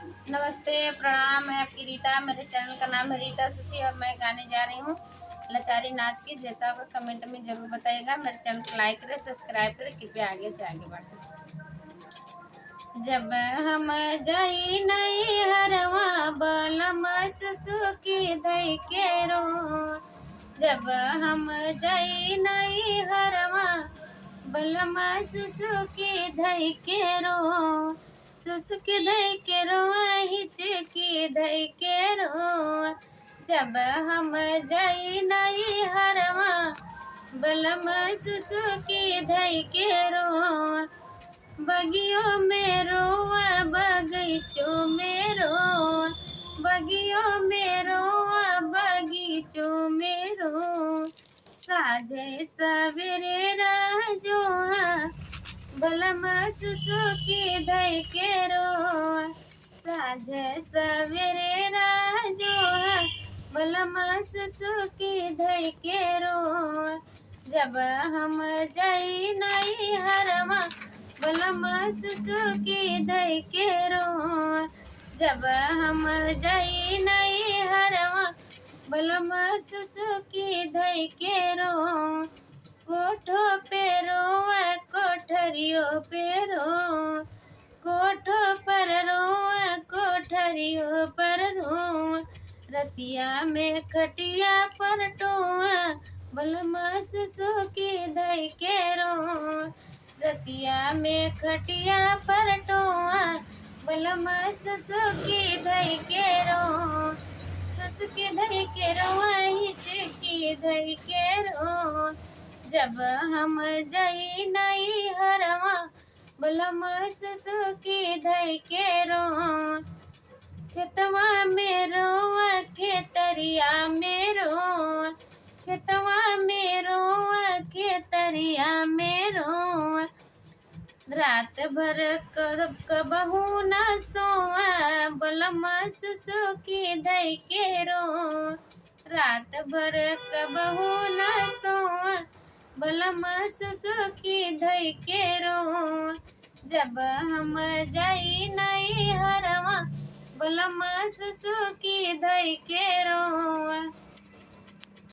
नमस्ते, प्रणाम। मैं आपकी रीता। मेरे चैनल का नाम है रीता शशि और मैं गाने जा रही हूँ लाचारी नाच की। जैसा होगा कमेंट में ज़रूर बताइएगा। मेरे चैनल को लाइक करें, सब्सक्राइब करें। कृपया आगे से आगे बढ़ें। जब हम जाई नहीं हरवा बलम सुसुकी धई के रो। जब हम जाई नहीं हरवा बलम सुसुकी धई के रो। सुसुकी धई के रो, हिचकी धई के रो। जब हम जाई नहीं हरवा बलम सुसुकी धई के रो। बगियों में रोआ बगीचों में रो। बगियों में रोआ बगीचों में रो। साझे सवेरे राजोआ बलम सुसुकी धई के रो। साझे सवेरे राजोआ बलम सुसुकी धई के रो। जब हम जाई नहीं हरवा बलम सुसुकी धई के रो। जब हम जाई नहीं हरवा बलम सुसुकी धई के रो। कोठो पे रोआ कोठरियों पे रो। कोठो पर रोआ कोठरियों पर रो। रतिया में खटिया पर टोआ बलम सुसुकी धई के रो। रतिया में खटिया पर टोआ बलम सुसुकी धई के रो। सुसुकी धई के रो, हिचकी धई के रो। जब हम जाई नहीं हरवा बलम सुसुकी धई के रो। खेतवा में रोआ खेतरिया में रो। खेतवा में रोआ खेतरिया में रो। रात भर कबहू न सोआ बलम सुसुकी धई के रो। रात भर कबहू न सोआ बलम सुसुकी धई के रो। जब हम जाई नहीं हरवा बलम सुसुकी धई के रो।